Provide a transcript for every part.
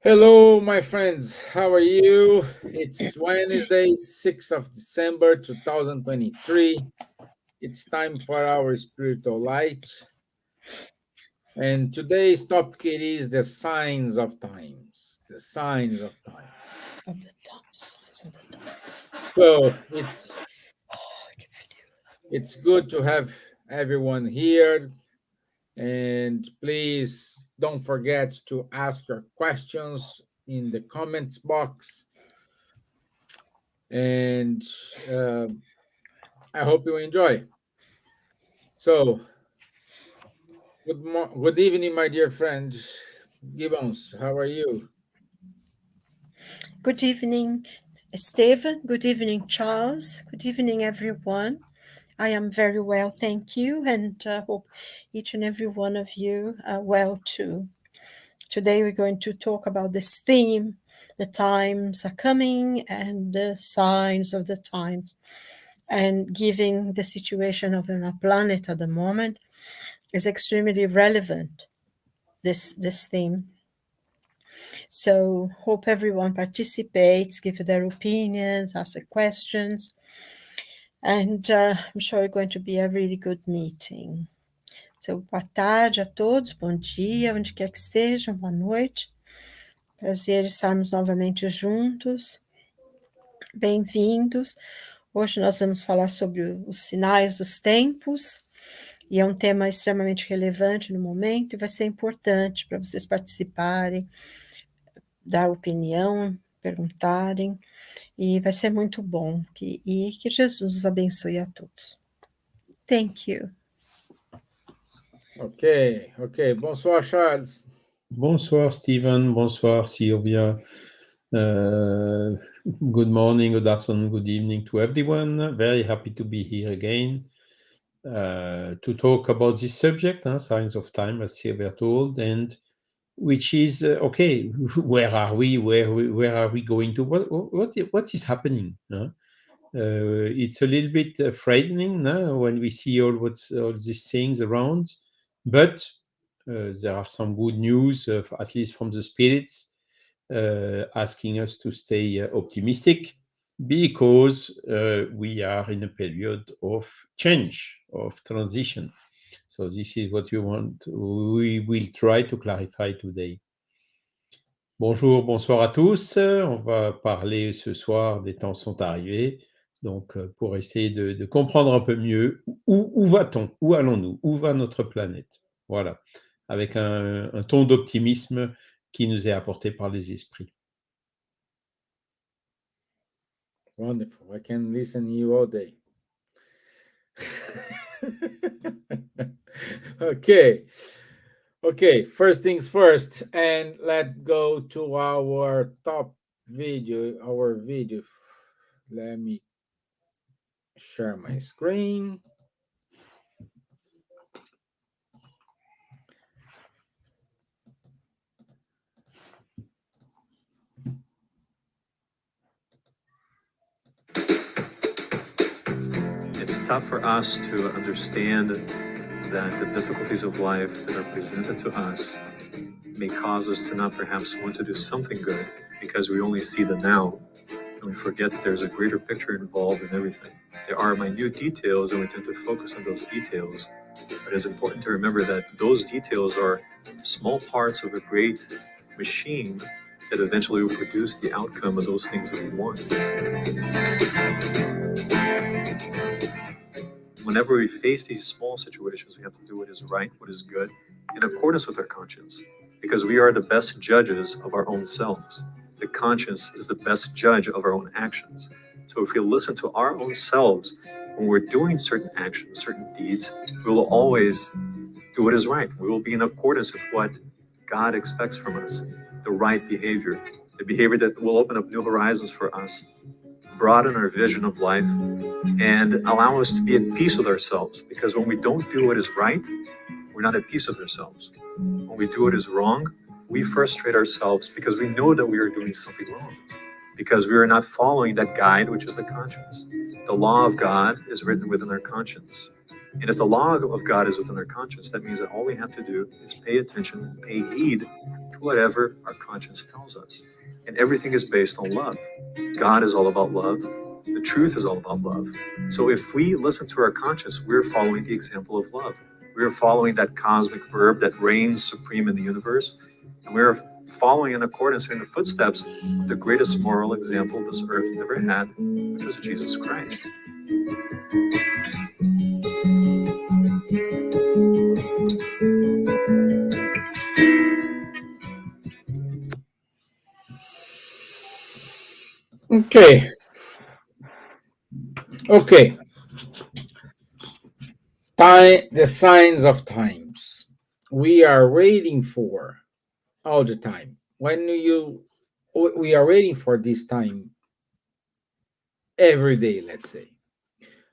Hello, my friends. How are you? It's Wednesday, 6th of December, 2023. It's time for our spiritual light. And today's topic it is the signs of times. The signs of time. Of the times. Of the time. So it's good to have everyone here. And please don't forget to ask your questions in the comments box. And uh, I hope you enjoy. So, good evening, my dear friend Gibbons. How are you? Good evening, Stevan. Good evening, Charles. Good evening, everyone. I am very well, thank you, and hope each and every one of you are well too. Today we're going to talk about this theme, the times are coming and the signs of the times. And given the situation of our planet at the moment, is extremely relevant, this theme. So hope everyone participates, give their opinions, ask the questions, and I'm sure it's going to be a really good meeting. So boa tarde a todos, bom dia, onde quer que estejam, boa noite. Prazer estarmos novamente juntos. Bem-vindos. Hoje nós vamos falar sobre os sinais dos tempos, e é um tema extremamente relevante no momento, e vai ser importante para vocês participarem, dar opinião, perguntarem, e vai ser muito bom. E que Jesus nos abençoe a todos. Thank you. Okay. Bonsoir, Charles. Bonsoir, Stevan. Bonsoir, Silvia. Good morning, good afternoon, good evening to everyone. Very happy to be here again to talk about this subject, signs of time, as Silvia told, and which is okay. Where are we? Where are we going to? What is happening? It's a little bit frightening when we see all these things around, but there are some good news, at least from the spirits, asking us to stay optimistic because we are in a period of change, of transition. So this is what we will try to clarify today. Bonjour, bonsoir à tous. On va parler ce soir des temps sont arrivés. Donc, pour essayer de comprendre un peu mieux où va-t-on, où allons-nous, où va notre planète. Voilà, avec un ton d'optimisme qui nous est apporté par les esprits. Wonderful. I can listen to you all day. Okay. First things first, and let's go to our top video. Let me share my screen. It's tough for us to understand that the difficulties of life that are presented to us may cause us to not perhaps want to do something good because we only see the now and we forget that there's a greater picture involved in everything. There are minute details and we tend to focus on those details, but it's important to remember that those details are small parts of a great machine that eventually will produce the outcome of those things that we want. Whenever we face these small situations, we have to do what is right, what is good, in accordance with our conscience, because we are the best judges of our own selves. The conscience is the best judge of our own actions. So if we listen to our own selves, when we're doing certain actions, certain deeds, we will always do what is right. We will be in accordance with what God expects from us, the right behavior, the behavior that will open up new horizons for us, broaden our vision of life, and allow us to be at peace with ourselves. Because when we don't do what is right, we're not at peace with ourselves. When we do what is wrong, we frustrate ourselves because we know that we are doing something wrong, because we are not following that guide, which is the conscience. The law of God is written within our conscience. And if the law of God is within our conscience, that means that all we have to do is pay attention, pay heed to whatever our conscience tells us. And everything is based on love. God is all about love. The truth is all about love. So if we listen to our conscience, we're following the example of love. We're following that cosmic verb that reigns supreme in the universe. And we're following in accordance in the footsteps of the greatest moral example this earth ever had, which was Jesus Christ. Okay. Okay. Time, the signs of times. We are waiting for all the time. When you, we are waiting for this time every day, let's say.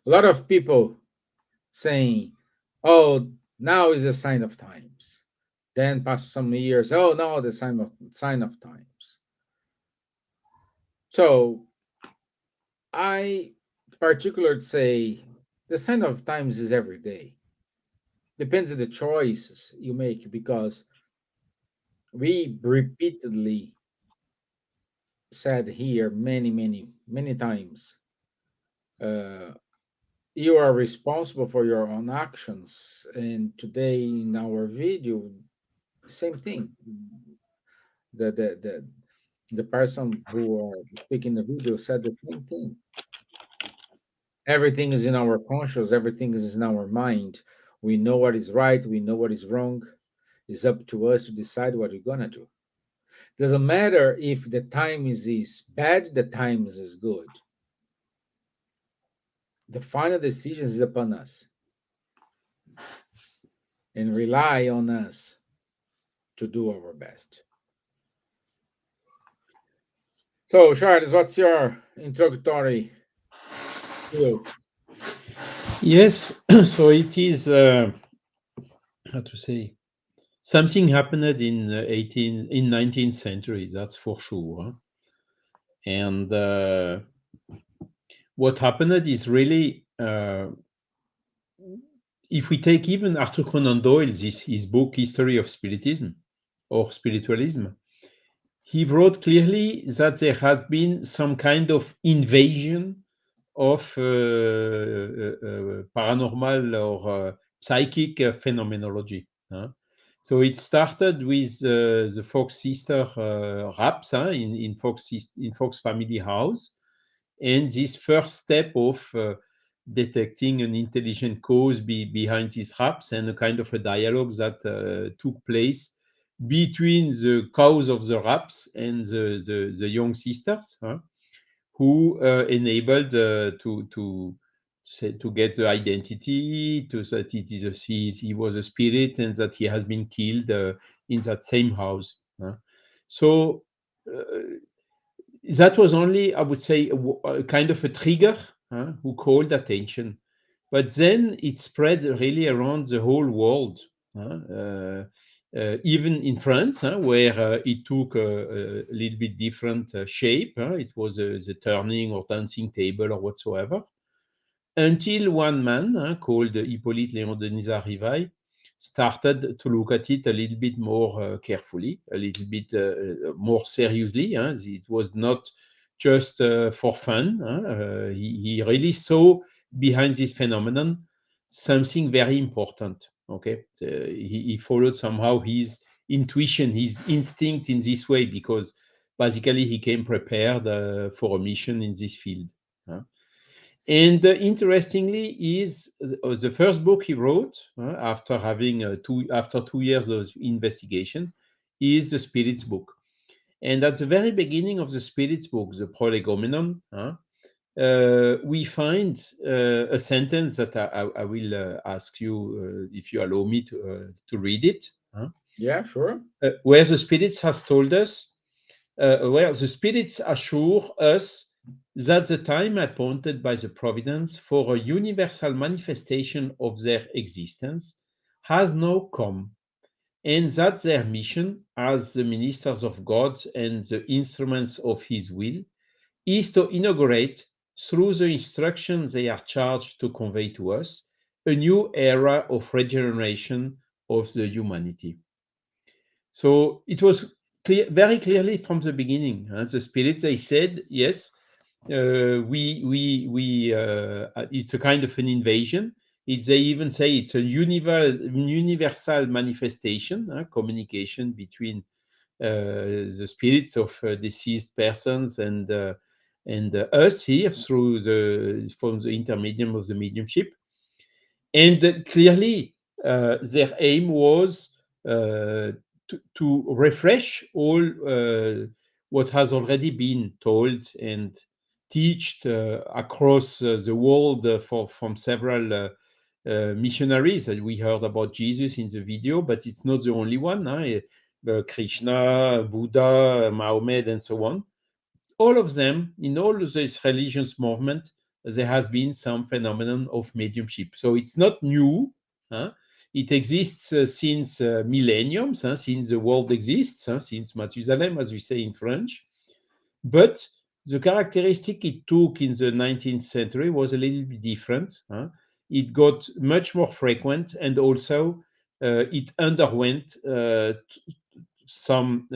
A lot of people saying, "Oh, now is the sign of times." Then pass some years, "Oh, no, the sign of times." So I particularly say the sign of times is every day. Depends on the choices you make because we repeatedly said here many times, uh, you are responsible for your own actions. And today in our video, same thing. The person who are speaking the video said the same thing. Everything is in our conscious, everything is in our mind. We know what is right, we know what is wrong. It's up to us to decide what we're gonna do. Doesn't matter if the time is bad, the time is good. The final decision is upon us and rely on us to do our best. So, Charles, what's your introductory view? Yes, so it is, how to say, something happened in 19th century, that's for sure. And what happened is really, if we take even Arthur Conan Doyle, his book History of Spiritism or Spiritualism, he wrote clearly that there had been some kind of invasion of paranormal or psychic phenomenology. So it started with the Fox sister raps in Fox family house, and this first step of detecting an intelligent cause behind these raps and a kind of a dialogue that took place between the cause of the raps and the young sisters, who enabled to get the identity, to that he was a spirit and that he has been killed in that same house. So that was only, I would say, a kind of a trigger who called attention. But then it spread really around the whole world, even in France, where it took a little bit different shape. It was the turning or dancing table or whatsoever, until one man called Hippolyte Léon Denisard Rivail started to look at it a little bit more carefully, a little bit more seriously. It was not just for fun. He really saw behind this phenomenon something very important. Okay, so he followed somehow his intuition, his instinct in this way, because basically he came prepared for a mission in this field. And interestingly, is the first book he wrote after having after 2 years of investigation is the Spirits book. And at the very beginning of the Spirits book, the Prolegomenon, we find a sentence that I will ask you if you allow me to read it. Yeah, sure. Where the Spirits has told us, where the Spirits assure us that the time appointed by the Providence for a universal manifestation of their existence has now come, and that their mission as the ministers of God and the instruments of His will is to inaugurate, through the instructions they are charged to convey to us, a new era of regeneration of the humanity. So it was clear, very clearly from the beginning. The spirits, they said, yes, it's a kind of an invasion. They even say it's a universal manifestation, communication between the spirits of deceased persons and us here from the intermedium of the mediumship. And clearly, their aim was to refresh all what has already been told and taught across the world from several missionaries. We heard about Jesus in the video, but it's not the only one. Krishna, Buddha, Muhammad, and so on. All of them, in all of this religious movement, there has been some phenomenon of mediumship. So it's not new. It exists since millenniums, since the world exists, since Mathusalem, as we say in French. But the characteristic it took in the 19th century was a little bit different. It got much more frequent, and also it underwent some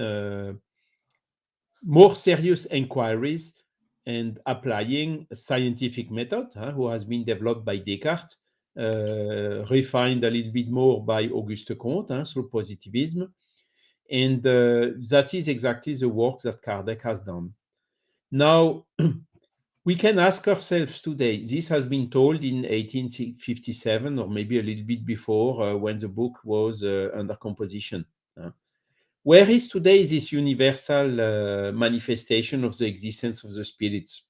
more serious inquiries and applying a scientific method, who has been developed by Descartes, refined a little bit more by Auguste Comte through positivism. And that is exactly the work that Kardec has done. Now, we can ask ourselves today, this has been told in 1857 or maybe a little bit before when the book was under composition. Where is today this universal manifestation of the existence of the spirits?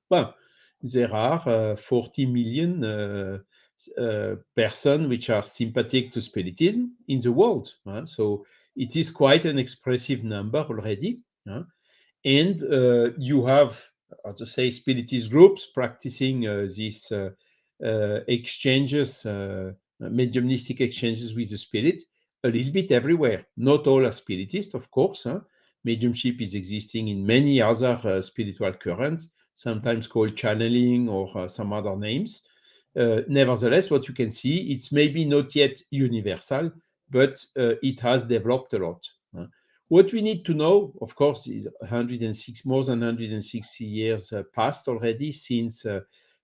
Well, there are 40 million persons which are sympathetic to Spiritism in the world. So it is quite an expressive number already. And you have, how to say, Spiritist groups practicing these exchanges, mediumistic exchanges with the spirit, a little bit everywhere. Not all are Spiritist, of course. Mediumship is existing in many other spiritual currents, sometimes called channeling or some other names. Nevertheless, what you can see, it's maybe not yet universal, but it has developed a lot. What we need to know, of course, is more than 160 years passed already since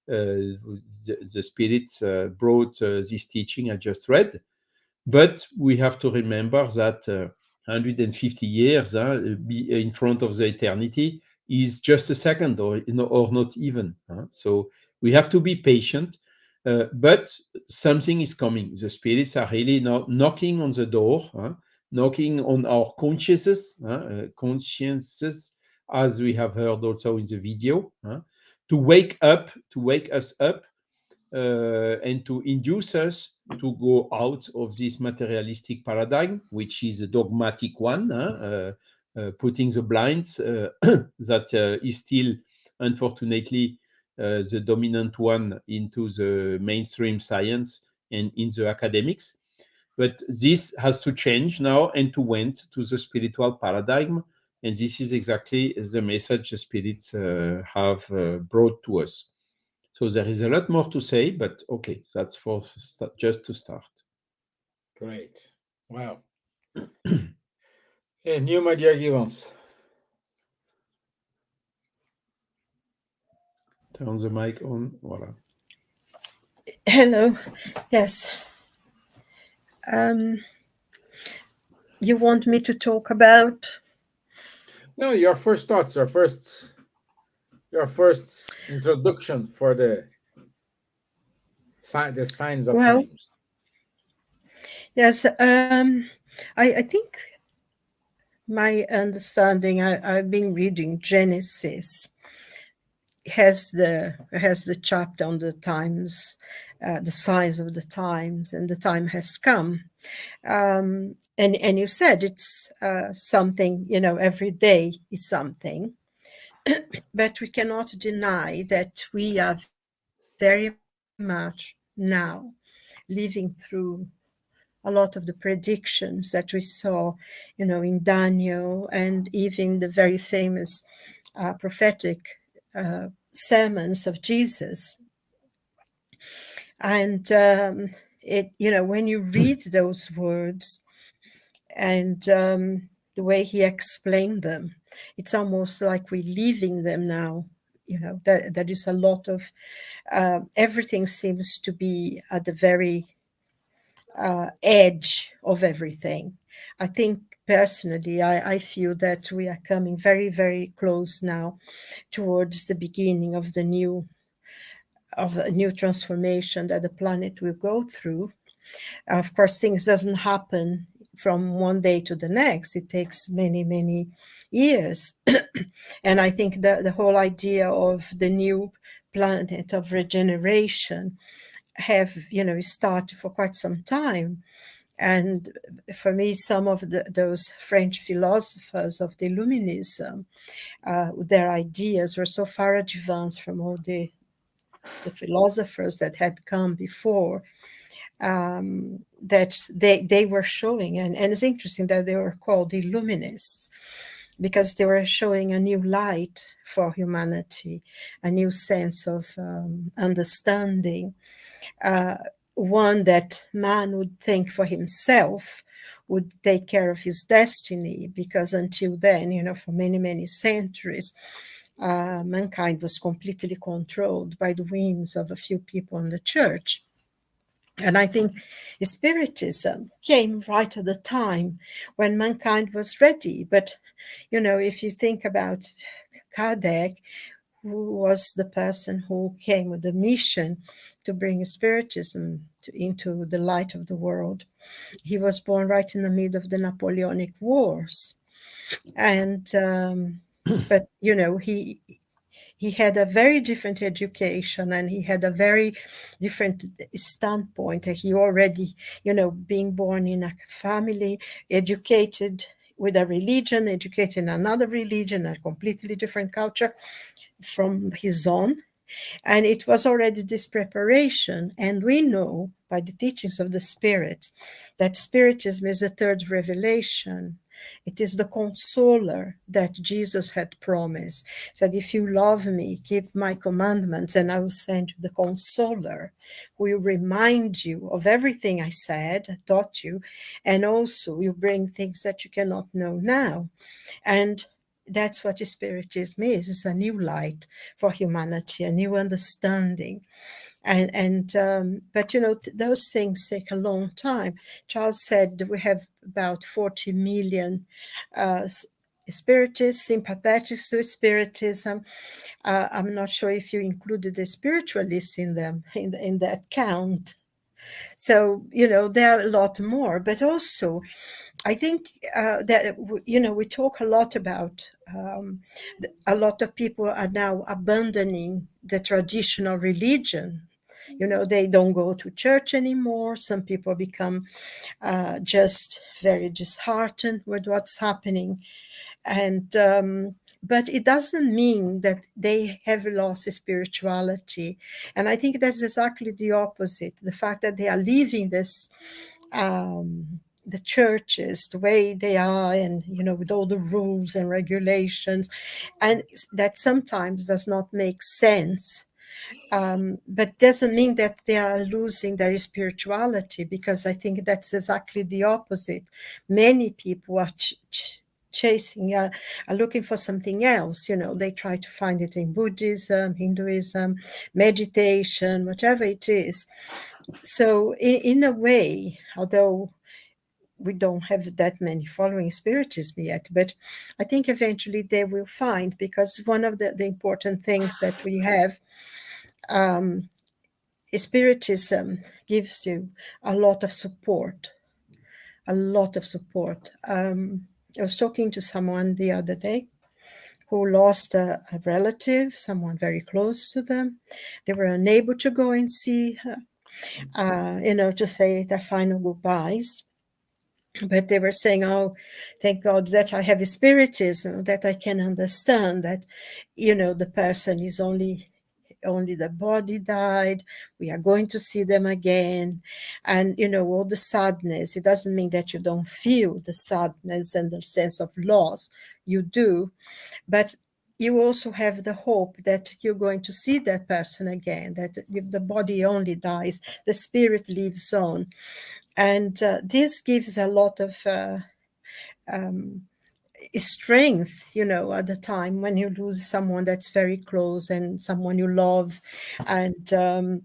the spirits brought this teaching I just read. But we have to remember that 150 years in front of the eternity is just a second or not even. So we have to be patient. But something is coming. The spirits are really now knocking on the door, knocking on our consciences, as we have heard also in the video, to wake us up, and to induce us to go out of this materialistic paradigm, which is a dogmatic one, putting the blinds that is still, unfortunately, the dominant one into the mainstream science and in the academics. But this has to change now and to went to the spiritual paradigm. And this is exactly the message the spirits have brought to us. So there is a lot more to say, but okay, that's for just to start. Great. Wow. And you, my dear Gibbons. Turn the mic on. Voila. Hello. Yes. You want me to talk about? No, your first thoughts, your first introduction for the signs of times. Yes. I think my understanding. I've been reading Genesis. Has the chapter on the times, the signs of the times, and the time has come. And you said it's something, every day is something. But we cannot deny that we are very much now living through a lot of the predictions that we saw, in Daniel, and even the very famous prophetic sermons of Jesus. And when you read those words, And the way he explained them, it's almost like we're leaving them now. There is a lot of everything seems to be at the very edge of everything. I think personally, I feel that we are coming very, very close now towards the beginning of a new transformation that the planet will go through. Of course, things doesn't happen from one day to the next. It takes many, many years. And I think the whole idea of the new planet of regeneration have, started for quite some time. And for me, some of those French philosophers of the Illuminism, their ideas were so far advanced from all the philosophers that had come before, that they were showing, and it's interesting that they were called Illuminists, because they were showing a new light for humanity, a new sense of understanding, one that man would think for himself, would take care of his destiny, because until then, for many, many centuries, mankind was completely controlled by the whims of a few people in the church. And I think Spiritism came right at the time when mankind was ready. But, if you think about Kardec, who was the person who came with the mission to bring Spiritism into the light of the world, he was born right in the middle of the Napoleonic Wars. And, but, he had a very different education, and he had a very different standpoint. He already, being born in a family, educated with a religion, educated in another religion, a completely different culture from his own. And it was already this preparation. And we know by the teachings of the Spirit that Spiritism is the third revelation. It is the consoler that Jesus had promised. He said, if you love me, keep my commandments, and I will send you the consoler, who will remind you of everything I said, taught you, and also will bring things that you cannot know now. And that's what Spiritism is. It's a new light for humanity, a new understanding. But those things take a long time. Charles said we have about 40 million spiritists, sympathetic to Spiritism. I'm not sure if you included the spiritualists in them, in that count. So, there are a lot more, but also I think that, we talk a lot about, a lot of people are now abandoning the traditional religion. They don't go to church anymore. Some people become just very disheartened with what's happening. And but it doesn't mean that they have lost spirituality. And I think that's exactly the opposite. The fact that they are leaving this, the churches the way they are, and with all the rules and regulations, and that sometimes does not make sense. But doesn't mean that they are losing their spirituality, because I think that's exactly the opposite. Many people are chasing, are looking for something else. They try to find it in Buddhism, Hinduism, meditation, whatever it is. So in a way, although we don't have that many following Spiritism yet, but I think eventually they will find, because one of the important things that we have, Spiritism gives you a lot of support, a lot of support. I was talking to someone the other day who lost a relative, someone very close to them. They were unable to go and see her, to say their final goodbyes. But they were saying, oh, thank God that I have Spiritism, that I can understand that, the person is only the body died. We are going to see them again. And, all the sadness, it doesn't mean that you don't feel the sadness and the sense of loss. You do. But you also have the hope that you're going to see that person again, that the body only dies, the spirit lives on. And this gives a lot of strength, at the time when you lose someone that's very close and someone you love. And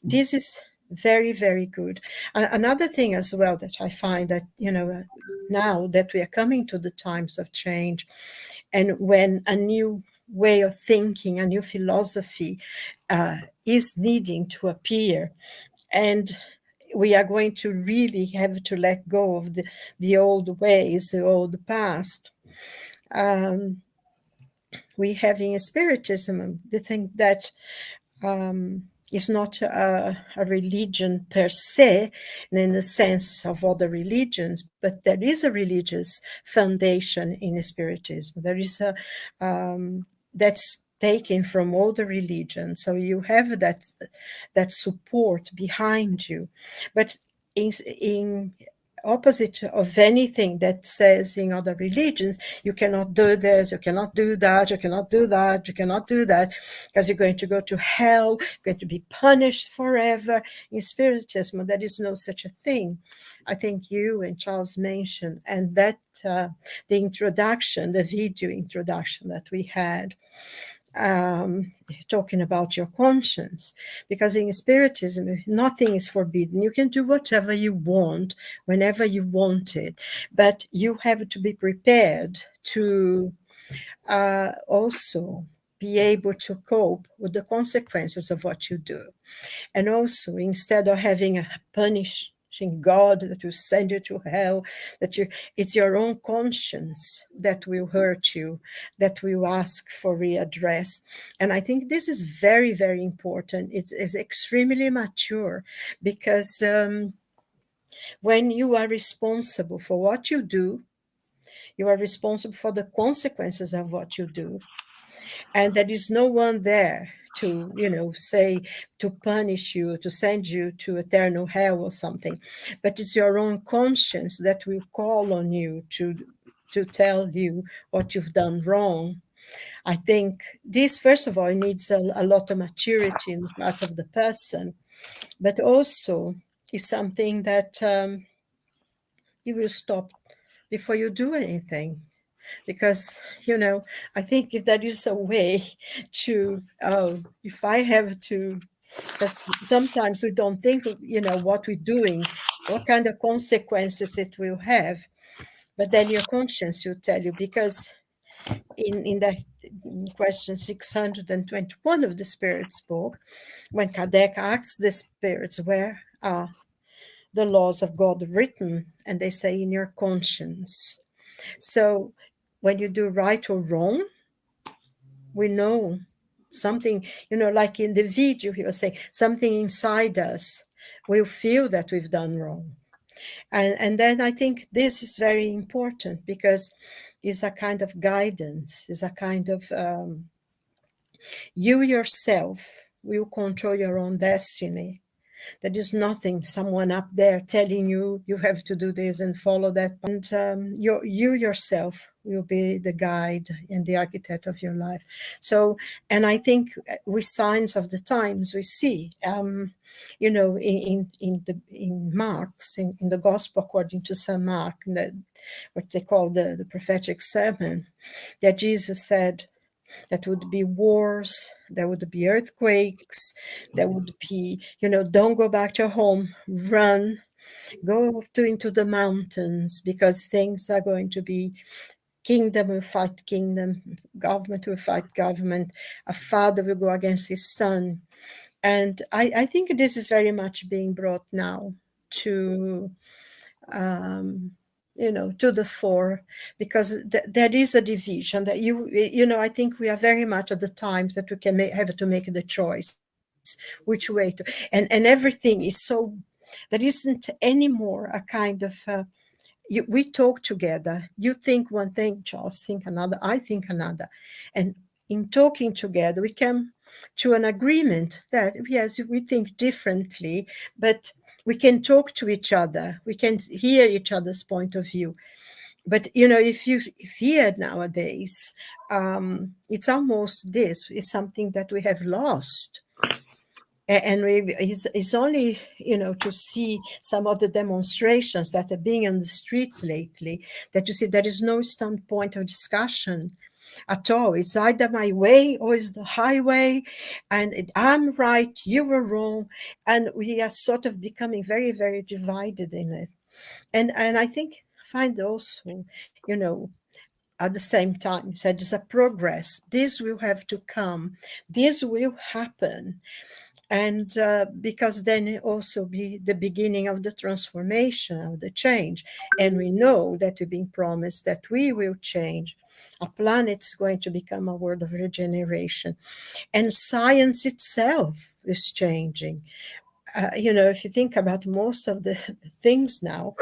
this is very, very good. Another thing as well that I find that, now that we are coming to the times of change, and when a new way of thinking, a new philosophy is needing to appear, and we are going to really have to let go of the old ways, the old past. We have in Spiritism the thing that is not a religion per se, in the sense of other religions, but there is a religious foundation in Spiritism. There is that's taken from all the religions, so you have that support behind you. But in opposite of anything that says in other religions, you cannot do this, you cannot do that, you cannot do that, you cannot do that, because you're going to go to hell, you're going to be punished forever. In Spiritism, there is no such a thing. I think you and Charles mentioned, and that the introduction, the video introduction that we had, talking about your conscience, because in Spiritism nothing is forbidden. You can do whatever you want whenever you want it, but you have to be prepared to also be able to cope with the consequences of what you do. And also, instead of having a punishing God that will send you to hell, it's your own conscience that will hurt you, that will ask for readdress. And I think this is very, very important. It's extremely mature, because when you are responsible for what you do, you are responsible for the consequences of what you do. And there is no one there to, say, to punish you, to send you to eternal hell or something. But it's your own conscience that will call on you to tell you what you've done wrong. I think this, first of all, needs a lot of maturity in the part of the person, but also is something that you will stop before you do anything. Because, I think if there is a way to, if I have to, because sometimes we don't think, what we're doing, what kind of consequences it will have. But then your conscience will tell you, because in the question 621 of the Spirit's book, when Kardec asks the spirits, where are the laws of God written? And they say, in your conscience. So when you do right or wrong, we know something, like in the video, he was saying, something inside us will feel that we've done wrong. And then I think this is very important, because it's a kind of guidance, it's a kind of, you yourself will control your own destiny. There is nothing, someone up there telling you, you have to do this and follow that. And you yourself will be the guide and the architect of your life. So, and I think with signs of the times we see, in Mark's, in the Gospel according to St. Mark, what they call the prophetic sermon, that Jesus said, that would be wars, there would be earthquakes, there would be, don't go back to your home, run, go into the mountains, because things are going to be, kingdom will fight kingdom, government will fight government, a father will go against his son. And I think this is very much being brought now to, to the fore, because there is a division that I think we are very much at the times that we can have to make the choice which way to, and everything is so, there isn't anymore a kind of, we talk together, you think one thing, Charles think another, I think another, and in talking together we come to an agreement that yes, we think differently, but we can talk to each other, we can hear each other's point of view. But if you hear nowadays, it's almost this is something that we have lost. And it's only, to see some of the demonstrations that are being on the streets lately, that you see there is no standpoint of discussion at all. It's either my way or it's the highway, and I'm right, you were wrong, and we are sort of becoming very, very divided in it. And I think find also, at the same time, said it's a progress. This will have to come. This will happen, and because then it also be the beginning of the transformation, of the change. And we know that we've been promised that we will change. Our planet's going to become a world of regeneration, and science itself is changing. If you think about most of the things now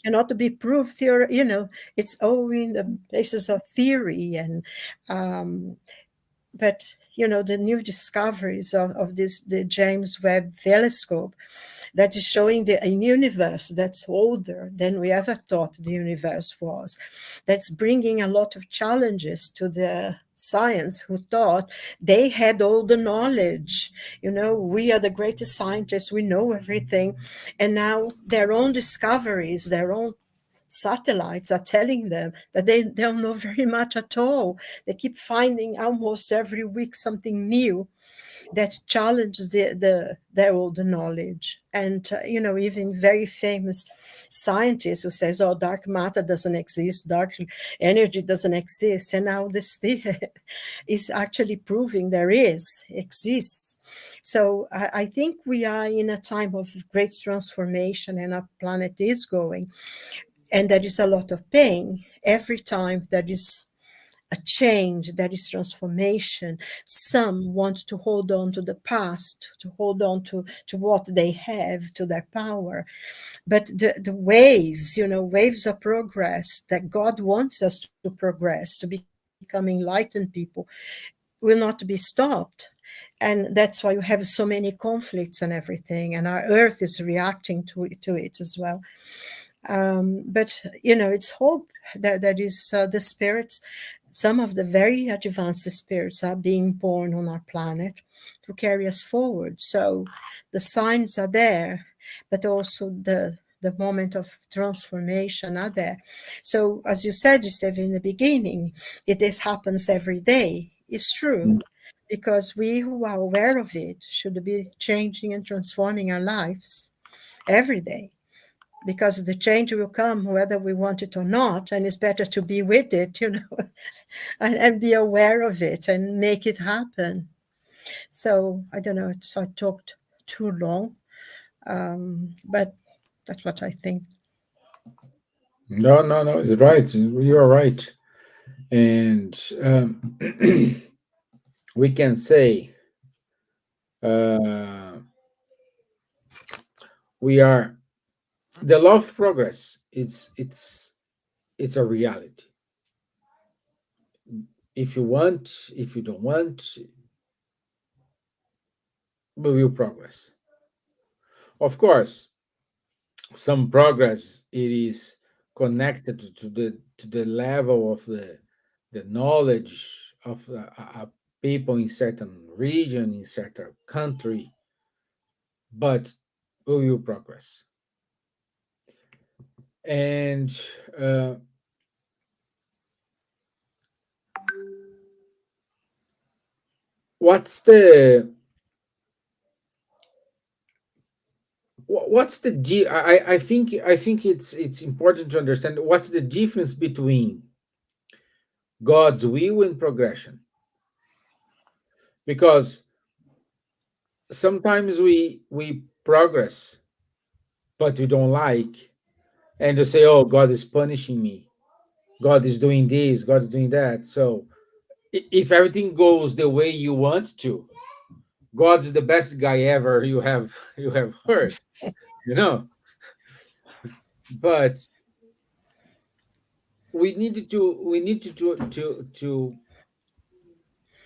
cannot be proved it's all in the basis of theory. And um, but the new discoveries of this, the James Webb Telescope, that is showing a universe that's older than we ever thought the universe was. That's bringing a lot of challenges to the science, who thought they had all the knowledge. We are the greatest scientists, we know everything. And now their own discoveries, their own satellites are telling them that they don't know very much at all. They keep finding almost every week something new that challenges their old knowledge. And even very famous scientists who says, "Oh, dark matter doesn't exist, dark energy doesn't exist," and now this thing is actually proving there exists. So I think we are in a time of great transformation, and our planet is going, and there is a lot of pain every time there is a change, there is transformation. Some want to hold on to the past, to hold on to what they have, to their power. But the waves, waves of progress that God wants us to progress, to become enlightened people, will not be stopped. And that's why you have so many conflicts and everything. And our earth is reacting to it as well. But it's hope that is the spirits. Some of the very advanced spirits are being born on our planet to carry us forward. So the signs are there, but also the moment of transformation are there. So as you said, Steve, in the beginning, happens every day. It's true, because we who are aware of it should be changing and transforming our lives every day, because the change will come whether we want it or not, and it's better to be with it, and be aware of it and make it happen. So I don't know if I talked too long, but that's what I think. No, no, no. It's right. You are right. And we can say uh, we are the law of progress. It's a reality. If you want, if you don't want, we will progress. Of course, some progress it is connected to the level of the knowledge of people in certain region, in certain country, but we will progress. And uh, what's I think it's important to understand what's the difference between God's will and progression, because sometimes we progress but we don't like, and you say, "Oh, God is punishing me, God is doing this, God is doing that." So if everything goes the way you want to, God's the best guy ever you have heard, you know. But we need to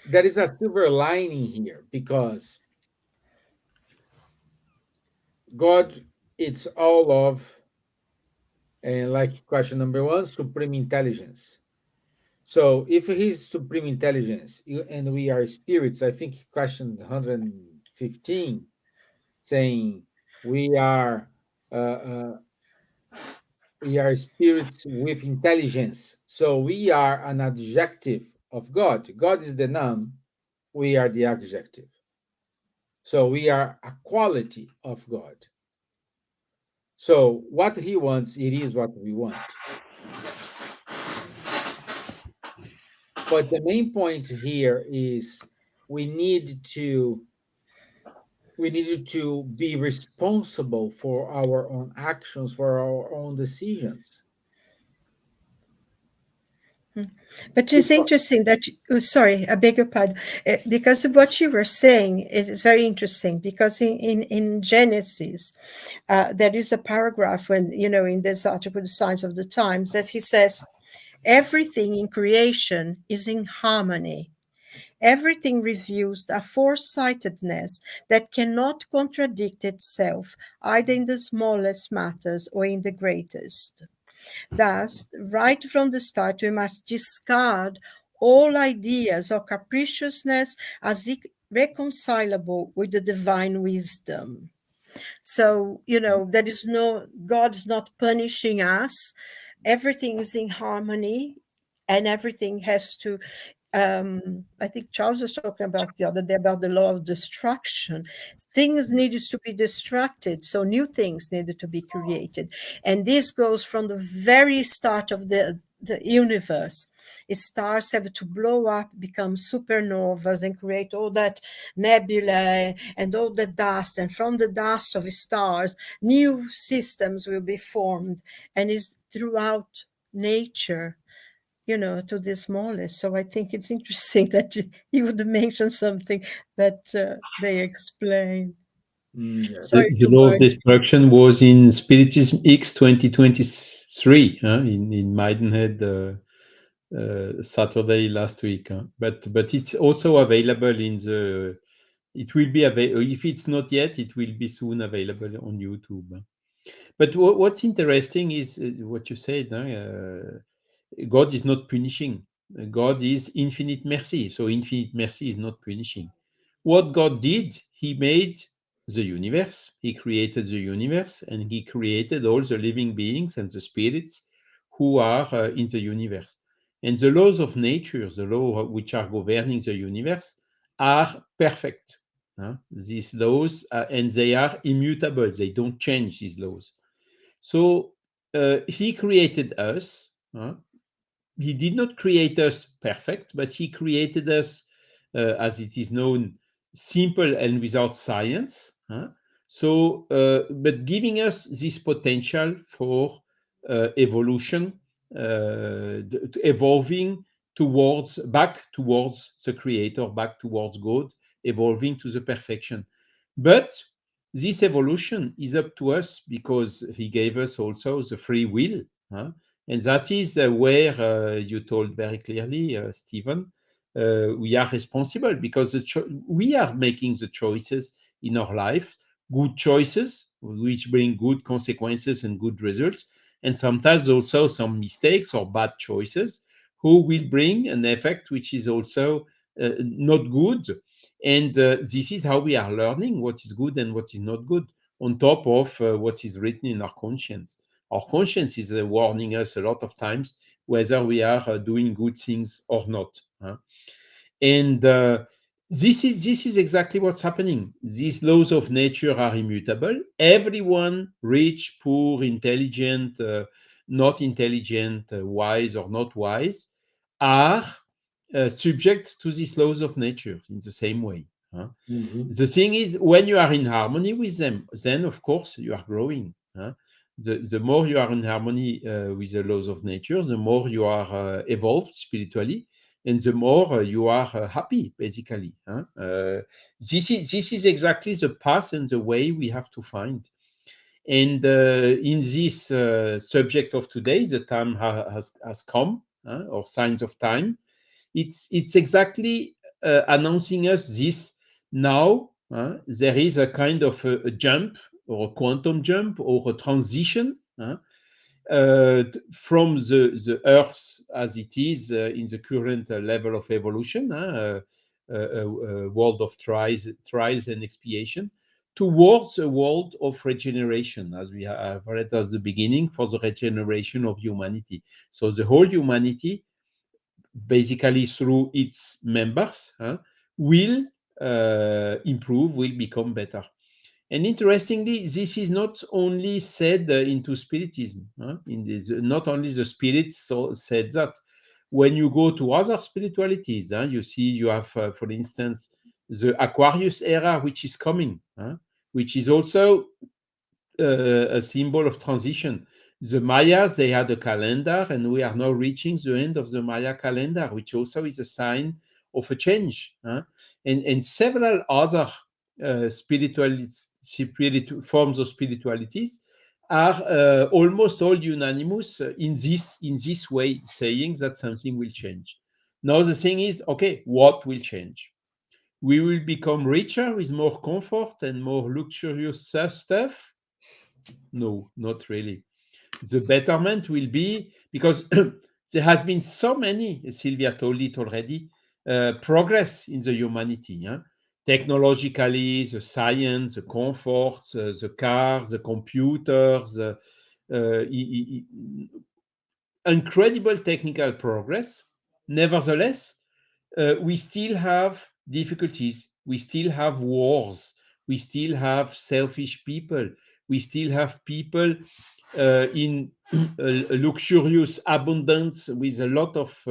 there is a silver lining here, because God, it's all of, and like question number one, supreme intelligence. So if he's supreme intelligence and we are spirits, I think question 115, saying we are uh, uh, we are spirits with intelligence. So we are an adjective of God. God is the noun, we are the adjective. So we are a quality of God. So what he wants, it is what we want. But the main point here is we need to we need to be responsible for our own actions, for our own decisions. But it's interesting that, sorry, I beg your pardon, because of what you were saying is very interesting, because in Genesis, there is a paragraph when, in this article, The Signs of the Times, that he says, everything in creation is in harmony. Everything reveals a foresightedness that cannot contradict itself, either in the smallest matters or in the greatest. Thus, right from the start, we must discard all ideas of capriciousness as irreconcilable with the divine wisdom. So, there is God is not punishing us. Everything is in harmony, and everything has to, I think Charles was talking about the other day about the law of destruction. Things needed to be destructed, so new things needed to be created. And this goes from the very start of the universe. Stars have to blow up, become supernovas, and create all that nebulae and all the dust. And from the dust of stars, new systems will be formed. And it's throughout nature, to the smallest. So I think it's interesting that you would mention something that they explain. Yes. Sorry The to law of burn. destruction was in Spiritism X 2023 in Maidenhead Saturday last week. But it's also available in the. It will be available if it's not yet. It will be soon available on YouTube. But what's interesting is what you said. God is not punishing. God is infinite mercy. So infinite mercy is not punishing. What God did, He made the universe. He created the universe, and He created all the living beings and the spirits who are in the universe. And the laws of nature, the laws which are governing the universe, are perfect. These laws, and they are immutable. They don't change, these laws. So He created us. He did not create us perfect, but He created us, as it is known, simple and without science. So, but giving us this potential for evolution, evolving back towards the Creator, back towards God, evolving to the perfection. But this evolution is up to us because He gave us also the free will. And that is where you told very clearly, Stevan, we are responsible because we are making the choices in our life, good choices, which bring good consequences and good results, and sometimes also some mistakes or bad choices who will bring an effect which is also not good. And this is how we are learning what is good and what is not good, on top of what is written in our conscience. Our conscience is warning us a lot of times whether we are doing good things or not. And this is exactly what's happening. These laws of nature are immutable. Everyone, rich, poor, intelligent, not intelligent, wise or not wise, are subject to these laws of nature in the same way. Mhm. The thing is, when you are in harmony with them, then of course you are growing. The more you are in harmony with the laws of nature, the more you are evolved spiritually, and the more you are happy, basically. This is exactly the path and the way we have to find. And in this subject of today, the time has come, or signs of time. It's exactly announcing us this now. There is a kind of a jump or a quantum jump or a transition from the Earth as it is in the current level of evolution, world of trials and expiation, towards a world of regeneration, as we have read at the beginning, for the regeneration of humanity. So the whole humanity, basically through its members, will improve, will become better. And interestingly, this is not only said into Spiritism. In this, not only the spirits said that. When you go to other spiritualities, you see you have, for instance, the Aquarius era, which is coming, which is also a symbol of transition. The Mayas, they had a calendar, and we are now reaching the end of the Maya calendar, which also is a sign of a change. And several other forms of spiritualities are almost all unanimous in this way, saying that something will change. Now the thing is, okay, what will change? We will become richer with more comfort and more luxurious stuff? No, not really. The betterment will be because there has been so many, Silvia told it already, progress in the humanity. Technologically, the science, the comfort, the cars, the computers, incredible technical progress. Nevertheless, we still have difficulties. We still have wars. We still have selfish people. We still have people in a luxurious abundance with a lot of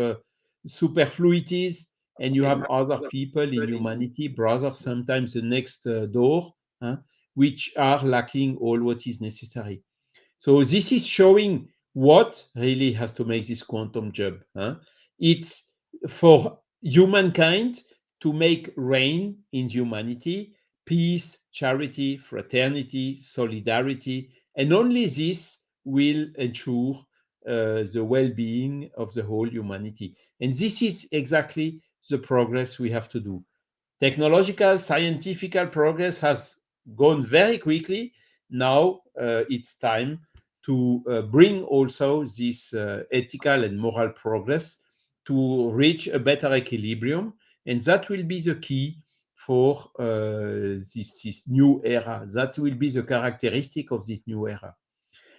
superfluities. And you have other people in humanity, brothers, sometimes the next door, which are lacking all what is necessary. So this is showing what really has to make this quantum jump. It's for humankind to make reign in humanity, peace, charity, fraternity, solidarity, and only this will ensure the well-being of the whole humanity. And this is exactly the progress we have to do. Technological, scientific progress has gone very quickly. Now it's time to bring also this ethical and moral progress to reach a better equilibrium. And that will be the key for this new era. That will be the characteristic of this new era.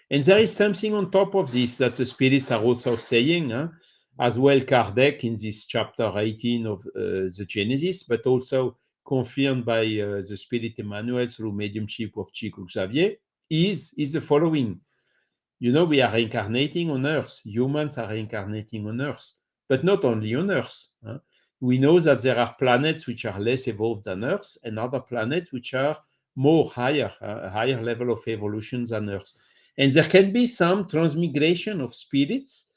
And there is something on top of this that the spirits are also saying, as well Kardec in this chapter 18 of the Genesis, but also confirmed by the Spirit Emmanuel through mediumship of Chico Xavier, is the following. You know, we are reincarnating on Earth. Humans are reincarnating on Earth, but not only on Earth. We know that there are planets which are less evolved than Earth and other planets which are more higher, a higher level of evolution than Earth. And there can be some transmigration of spirits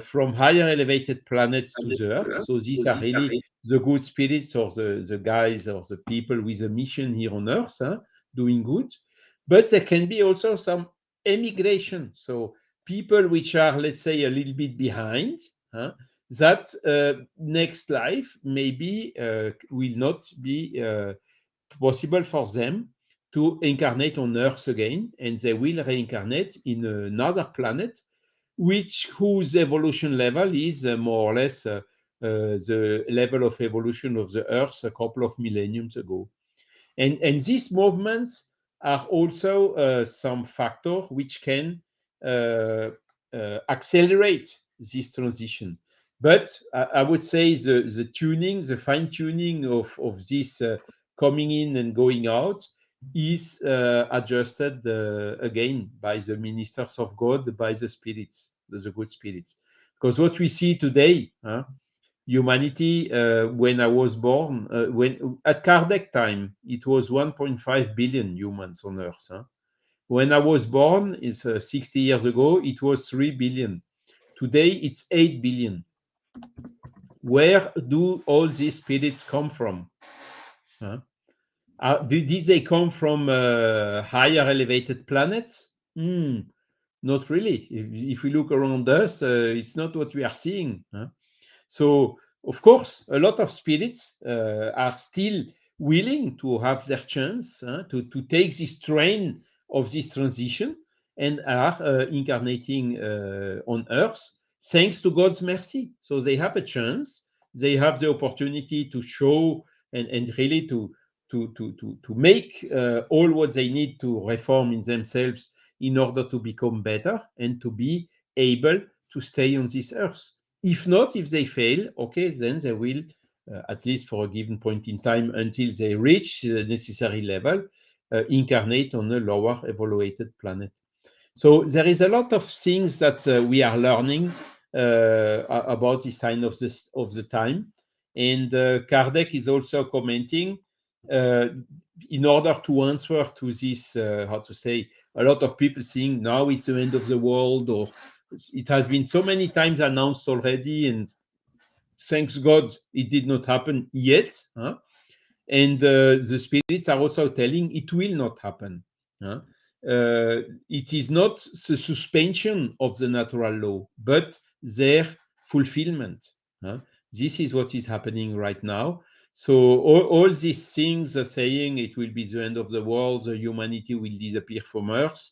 from higher elevated planets to the Earth. So these are really the good spirits or the guys or the people with a mission here on Earth, doing good. But there can be also some emigration. So people which are, let's say, a little bit behind, that next life maybe will not be possible for them to incarnate on Earth again, and they will reincarnate in another planet, whose evolution level is more or less the level of evolution of the Earth a couple of millenniums ago. And these movements are also some factor which can accelerate this transition. But I would say the tuning, the fine tuning of this coming in and going out is adjusted again by the ministers of God, by the spirits, the good spirits. Because what we see today, humanity, when I was born, when at Kardec time, it was 1.5 billion humans on Earth. When I was born, it's 60 years ago, it was 3 billion. Today, it's 8 billion. Where do all these spirits come from? Did they come from higher elevated planets? Not really. If we look around us, it's not what we are seeing. So, of course, a lot of spirits are still willing to have their chance to take this train of this transition and are incarnating on Earth thanks to God's mercy. So they have a chance. They have the opportunity to show and really to to make all what they need to reform in themselves in order to become better and to be able to stay on this earth. If not, if they fail, okay, then they will, at least for a given point in time, until they reach the necessary level, incarnate on a lower evaluated planet. So there is a lot of things that we are learning about the sign of the time. And Kardec is also commenting, uh, in order to answer to this, how to say, a lot of people saying now it's the end of the world, or it has been so many times announced already, and thanks God it did not happen yet. Huh? And the spirits are also telling it will not happen. Huh? It is not the suspension of the natural law, but their fulfillment. Huh? This is what is happening right now. So all these things are saying it will be the end of the world, the humanity will disappear from Earth.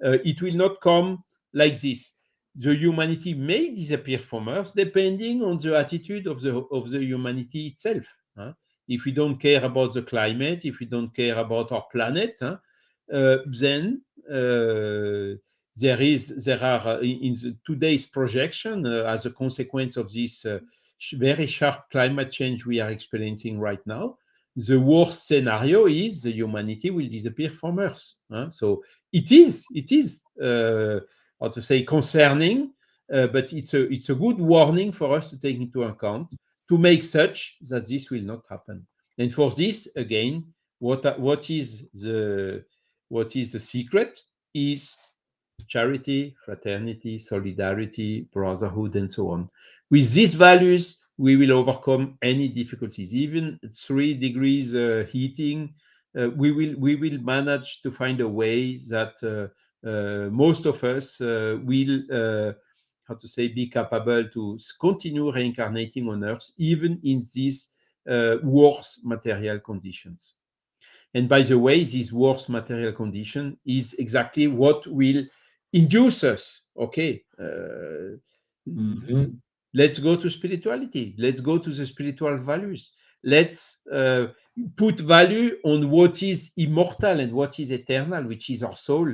It will not come like this. The humanity may disappear from Earth depending on the attitude of the humanity itself. Huh? If we don't care about the climate, if we don't care about our planet, then there are in today's projection as a consequence of this very sharp climate change we are experiencing right now. The worst scenario is the humanity will disappear from Earth. So it is how to say concerning, but it's a good warning for us to take into account to make such that this will not happen. And for this, again, what is the secret is charity, fraternity, solidarity, brotherhood, and so on. With these values, we will overcome any difficulties. Even 3 degrees heating, we will manage to find a way that most of us will how to say be capable to continue reincarnating on Earth, even in these worse material conditions. And by the way, this worse material condition is exactly what will induce us. Okay, Mhm. let's go to spirituality. Let's go to the spiritual values. Let's put value on what is immortal and what is eternal, which is our soul,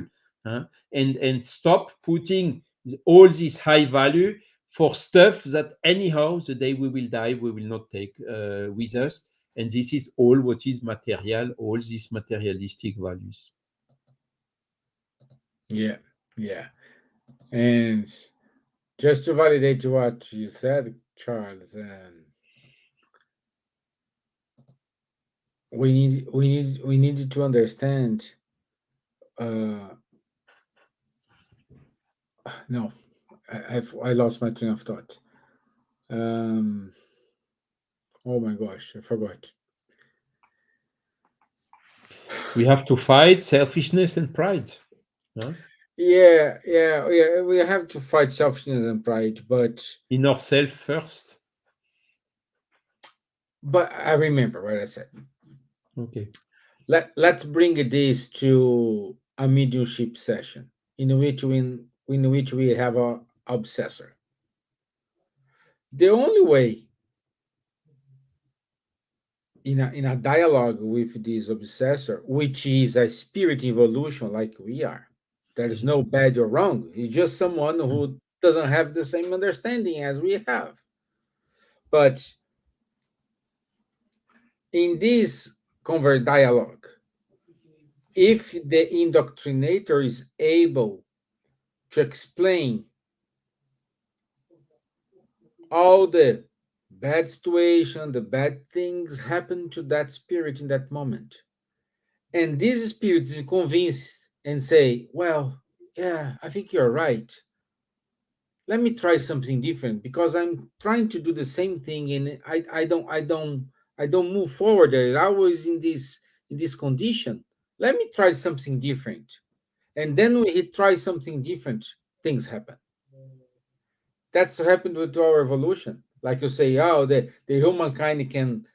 and stop putting all this high value for stuff that anyhow the day we will die we will not take with us. And this is all what is material, all these materialistic values. Yeah, yeah. And just to validate what you said, Charles, we need to understand. Uh, no, I lost my train of thought. Um, oh my gosh, I forgot. We have to fight selfishness and pride. Huh? Yeah, yeah, yeah. We have to fight selfishness and pride, In ourselves first. but I remember what I said. Okay. Let's bring this to a mediumship session in which we have a obsessor. The only way in a dialogue with this obsessor, which is a spirit evolution like we are, there is no bad or wrong. It's just someone who doesn't have the same understanding as we have. But in this convert dialogue, if the indoctrinator is able to explain all the bad situation, the bad things happen to that spirit in that moment, and this spirit is convinced and say, "Well, yeah, I think you're right. Let me try something different because I'm trying to do the same thing, and I don't move forward. I'm always in this condition. Let me try something different." And then when he tries something different, things happen. That's what happened with our evolution. Like you say, oh, the humankind can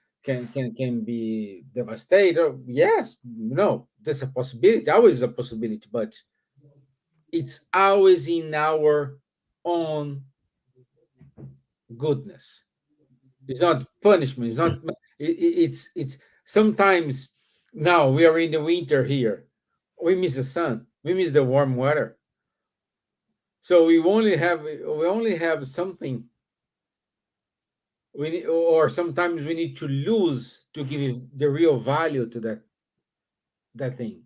be devastated. Yes, no, there's a possibility, always a possibility, but it's always in our own goodness. It's not punishment. It's not. It's sometimes Now we are in the winter here. We miss the sun. We miss the warm weather. So we only have something or sometimes we need to lose to give the real value to that thing.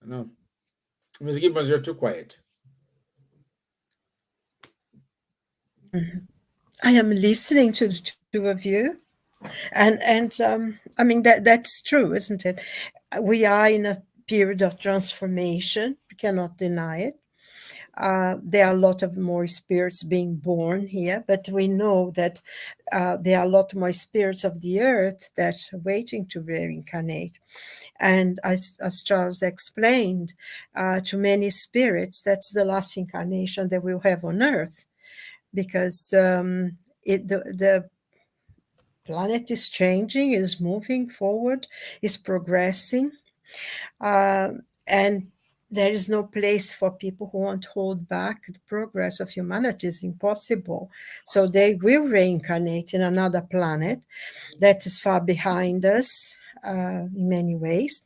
No, Ms. Gibbons, you're too quiet. I am listening to the two of you, and I mean that's true, isn't it? We are in a period of transformation. We cannot deny it. There are a lot of more spirits being born here, but we know that there are a lot more spirits of the earth that are waiting to reincarnate. And as Charles explained, to many spirits, that's the last incarnation that we'll have on earth, because the planet is changing, is moving forward, is progressing, and there is no place for people who want to hold back the progress of humanity. Is impossible. So they will reincarnate in another planet that is far behind us in many ways.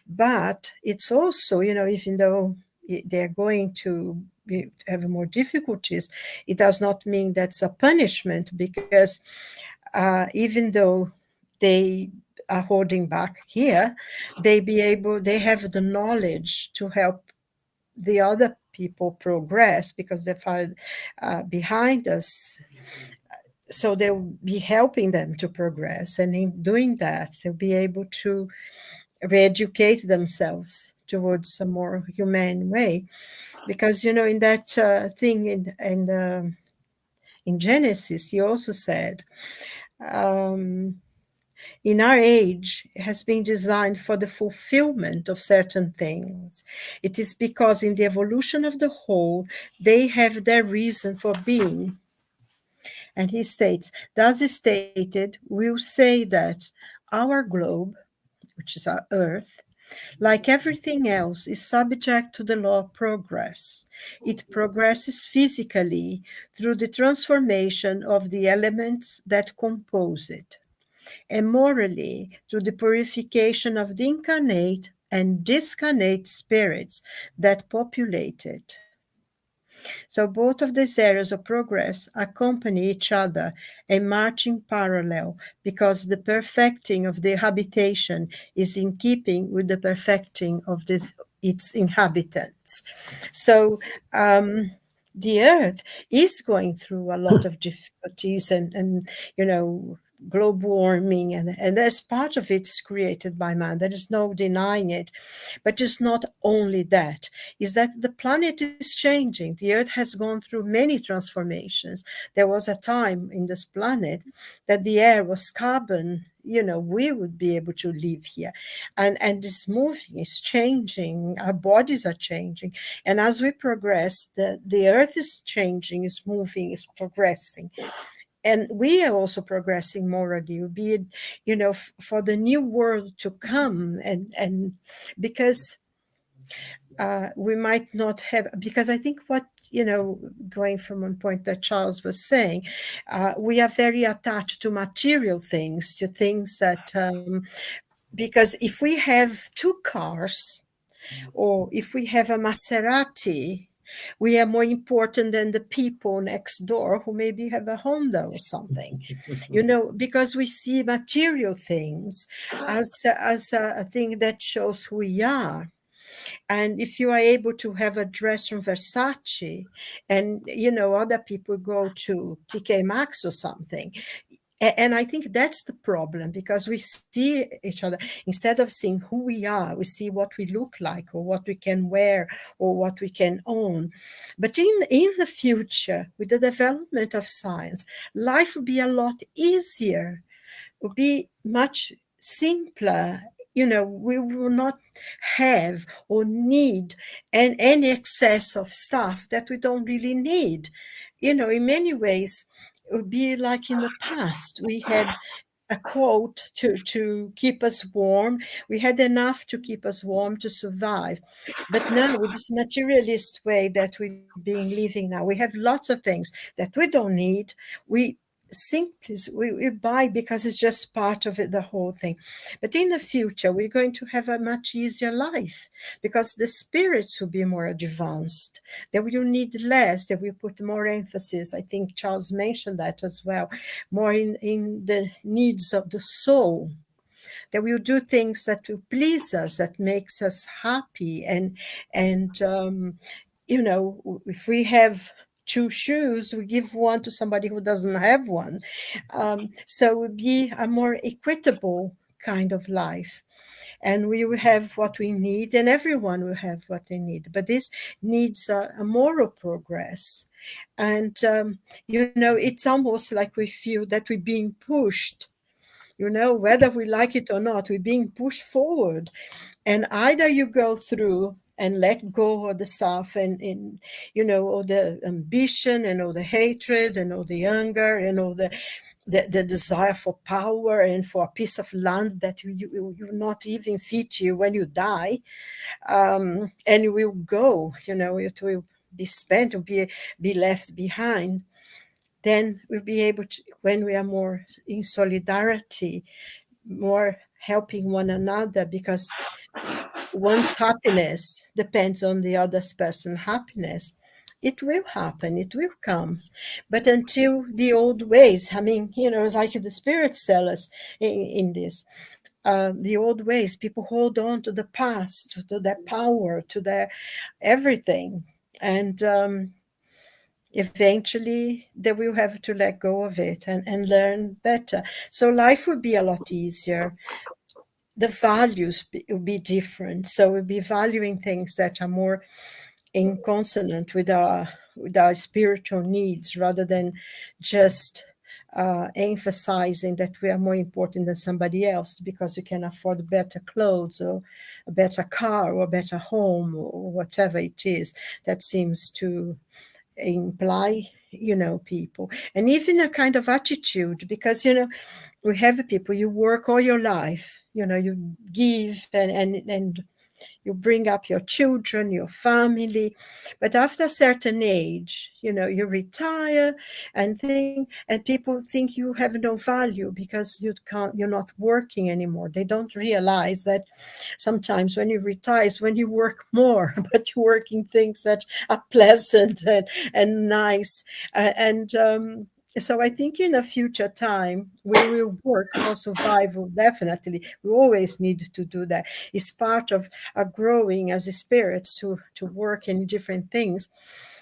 But it's also, even though they're going to have more difficulties, it does not mean that's a punishment, because even though they are holding back here, they have the knowledge to help the other people progress, because they're far behind us. So they'll be helping them to progress, and in doing that they'll be able to re-educate themselves towards a more humane way. Because in that thing in Genesis, he also said, um, in our age has been designed for the fulfillment of certain things. It is because in the evolution of the whole, they have their reason for being. And he states, thus stated, we'll say that our globe, which is our earth, like everything else, is subject to the law of progress. It progresses physically through the transformation of the elements that compose it, and morally through the purification of the incarnate and discarnate spirits that populate it. So both of these areas of progress accompany each other and march in parallel, because the perfecting of the habitation is in keeping with the perfecting of its inhabitants. So the earth is going through a lot of difficulties, and global warming, and as part of it is created by man. There is no denying it. But it's not only that, is that the planet is changing. The earth has gone through many transformations. There was a time in this planet that the air was carbon. We would be able to live here. And it's moving, it's changing, our bodies are changing. And as we progress, the earth is changing, is moving, is progressing. And we are also progressing morally, be it, for the new world to come. And because we might not have, because I think what, going from one point that Charles was saying, we are very attached to material things, to things that, because if we have two cars, or if we have a Maserati, we are more important than the people next door who maybe have a Honda or something, because we see material things as a thing that shows who we are. And if you are able to have a dress from Versace, and other people go to TK Maxx or something, and I think that's the problem, because we see each other. Instead of seeing who we are, we see what we look like, or what we can wear, or what we can own. But in the future, with the development of science, life will be a lot easier, will be much simpler. We will not have or need any excess of stuff that we don't really need. In many ways, it would be like in the past. We had a coat to keep us warm. We had enough to keep us warm to survive. But now, with this materialist way that we've been living now, we have lots of things that we don't need. simply we buy because it's just part of it, the whole thing. But in the future, we're going to have a much easier life because the spirits will be more advanced. They will need less. They will put more emphasis. I think Charles mentioned that as well, more in the needs of the soul. That will do things that will please us, that makes us happy, and if we have two shoes, we give one to somebody who doesn't have one. So it would be a more equitable kind of life, and we will have what we need, and everyone will have what they need. But this needs a moral progress, and it's almost like we feel that we're being pushed. Whether we like it or not, we're being pushed forward. And either you go through and let go of the stuff and all the ambition and all the hatred and all the anger and all the desire for power and for a piece of land that you not even fit you when you die, and you will go, it will be spent, will be left behind. Then we'll be able to, when we are more in solidarity, more helping one another, because one's happiness depends on the other person's happiness. It will happen, it will come. But until the old ways, I mean, like the spirits tell us in this, the old ways, people hold on to the past, to their power, to their everything. And eventually they will have to let go of it and learn better. So life will be a lot easier. The values will be different. So we'll be valuing things that are more in consonant with our spiritual needs, rather than just emphasizing that we are more important than somebody else because we can afford better clothes or a better car or a better home or whatever it is that seems to imply people. And even a kind of attitude, because we have people, you work all your life, you give and you bring up your children, your family, but after a certain age, you retire and people think you have no value because you're not working anymore. They don't realize that sometimes when you retire is when you work more, but you work in things that are pleasant and nice. So I think in a future time, we will work for survival, definitely. We always need to do that. It's part of our growing as a spirit to work in different things.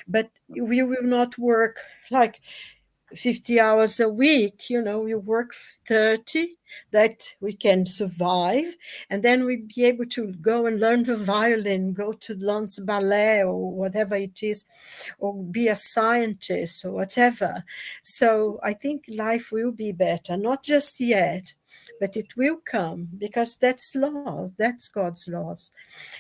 But we will not work like 50 hours a week, we work 30, that we can survive, and then we be able to go and learn the violin, go to learn ballet or whatever it is, or be a scientist or whatever. So I think life will be better, not just yet, but it will come, because that's laws, that's God's laws.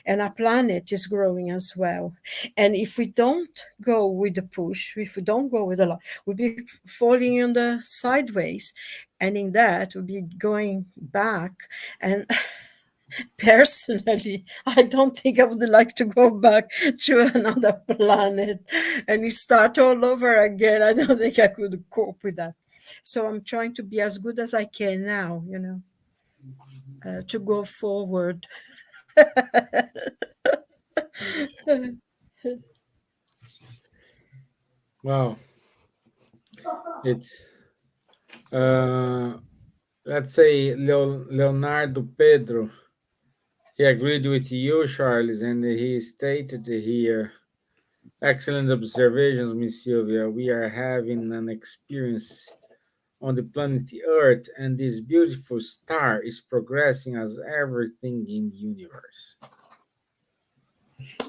And our planet is growing as well. And if we don't go with the push, if we don't go with the law, we'll be falling on the sideways. And in that, we'll be going back. And personally, I don't think I would like to go back to another planet and we start all over again. I don't think I could cope with that. So I'm trying to be as good as I can now, to go forward. Wow. It's let's say Leonardo Pedro. He agreed with you, Charles, and he stated here, excellent observations, Miss Silvia. We are having an experience on the planet Earth, and this beautiful star is progressing as everything in the universe.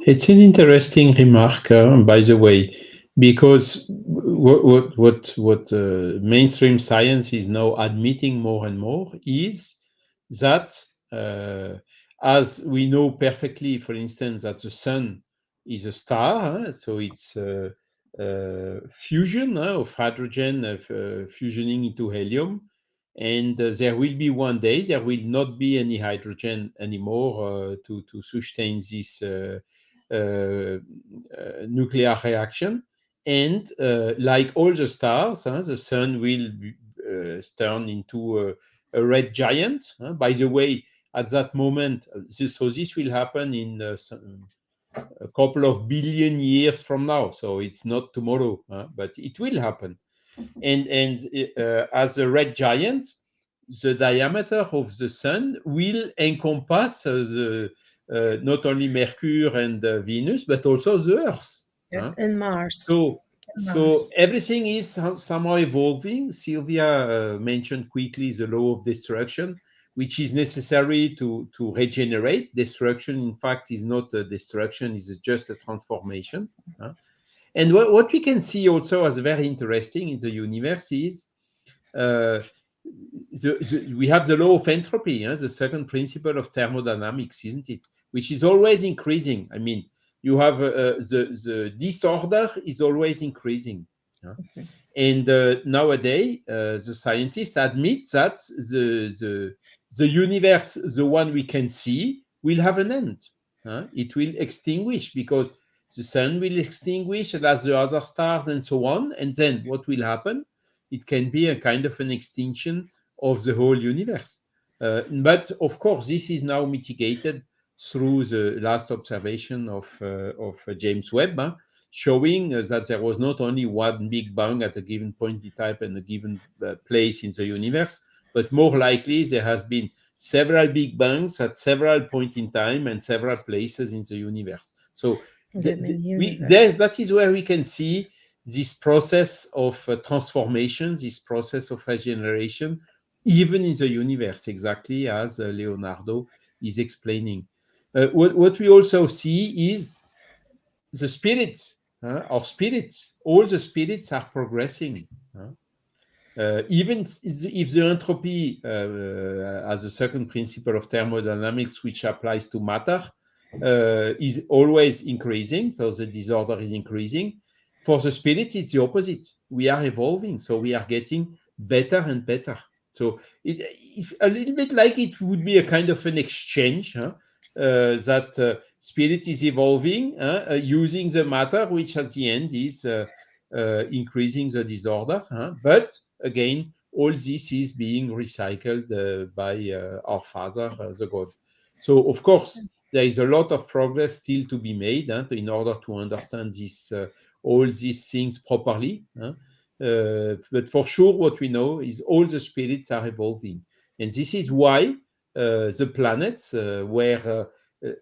It's an interesting remark, by the way, because what mainstream science is now admitting more and more is that, as we know perfectly, for instance, that the sun is a star, so it's fusion of hydrogen fusioning into helium. And there will be one day there will not be any hydrogen anymore to sustain this nuclear reaction. And like all the stars, the sun will turn into a red giant. By the way, at that moment, so this will happen in a couple of billion years from now. So it's not tomorrow, but it will happen. And as a red giant, the diameter of the sun will encompass not only Mercury and Venus, but also the Earth. Yeah, and Mars. So, And so Mars. everything is somehow evolving. Silvia mentioned quickly the law of destruction, which is necessary to regenerate. Destruction, in fact, is not a destruction; is just a transformation. And what we can see also as very interesting in the universe is uh, we have the law of entropy, the second principle of thermodynamics, isn't it? Which is always increasing. I mean, you have the disorder is always increasing. And nowadays, the scientists admit that the universe, the one we can see, will have an end. It will extinguish because the sun will extinguish, as the other stars, and so on. And then what will happen? It can be a kind of an extinction of the whole universe. But of course, this is now mitigated through the last observation of James Webb, showing that there was not only one big bang at a given point in time and a given place in the universe, but more likely there has been several big bangs at several points in time and several places in the universe. So that is where we can see this process of transformation, this process of regeneration, even in the universe, exactly as Leonardo is explaining. What we also see is the spirits, our spirits, all the spirits are progressing. Even if the entropy, as a second principle of thermodynamics, which applies to matter, is always increasing, so the disorder is increasing. For the spirit, it's the opposite. We are evolving, so we are getting better and better. So it's a little bit like it would be a kind of an exchange, that spirit is evolving, using the matter, which at the end is increasing the disorder. But again, all this is being recycled by our Father, the God. So, of course, there is a lot of progress still to be made in order to understand all these things properly. But for sure, what we know is all the spirits are evolving. And this is why the planets where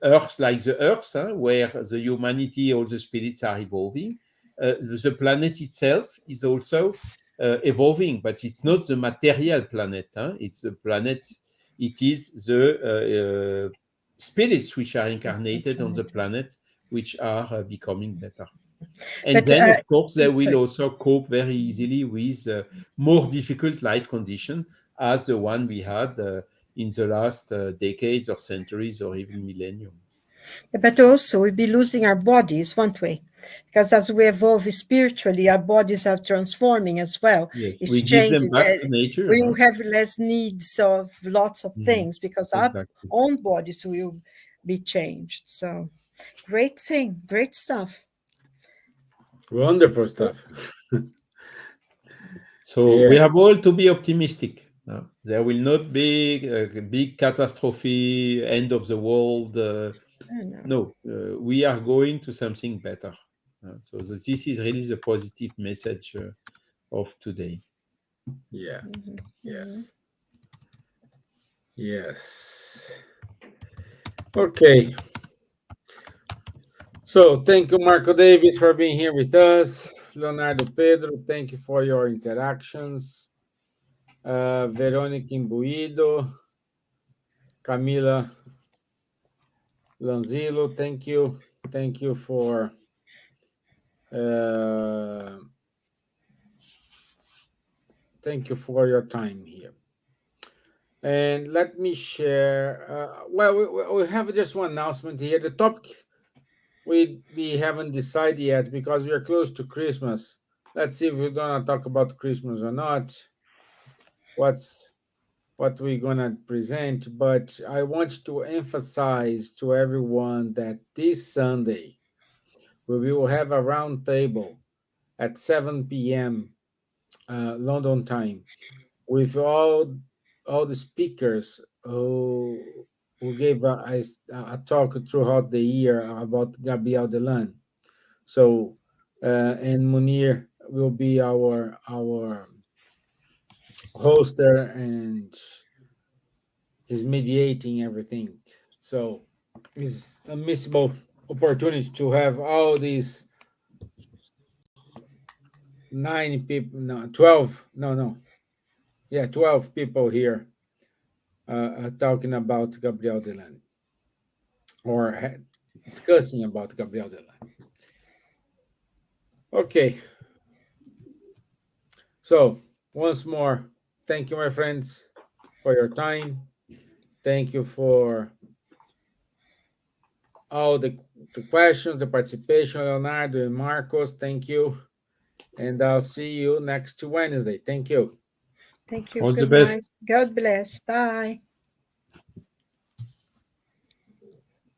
Earth, like the Earth, where the humanity, all the spirits are evolving, the planet itself is also evolving, but it's not the material planet. It's the planet, it is the spirits which are incarnated on the planet, which are becoming better. And But then, of course, they will sorry. also cope very easily with more difficult life conditions as the one we had in the last decades or centuries or even millenniums. But also, we'll be losing our bodies, won't we? Because as we evolve spiritually, our bodies are transforming as well. Yes, It's we give them changing. back to nature. We will have less needs of lots of Mhm. things because our Exactly. own bodies will be changed. So, great thing, great stuff. Wonderful stuff. So we Yeah. have all to be optimistic. There will not be a big catastrophe, end of the world. I know. No, we are going to something better. So this is really the positive message of today. Yeah. Yes. Yes. Okay. So thank you, Marco Davis, for being here with us. Leonardo Pedro, thank you for your interactions. Verônica Imbuído, Camila Lanzillo, thank you. Thank you for your time here. And let me share. We have just one announcement here. The topic we haven't decided yet because we are close to Christmas. Let's see if we're gonna talk about Christmas or not. What we're gonna present, but I want to emphasize to everyone that this Sunday we will have a round table at 7 p.m. London time, with all the speakers who gave a talk throughout the year about Gabriel Delan. So, and Munir will be our hoster, and is mediating everything. So it's a missable opportunity to have all these 9 people, no, 12, no, yeah, 12 people here talking about Gabriel Delan, or discussing about Gabriel Delan. Okay, so once more, thank you, my friends, for your time. Thank you for all the questions, the participation, Leonardo and Marcos. Thank you. And I'll see you next Wednesday. Thank you. Thank you. All the Good best. night. God bless. Bye.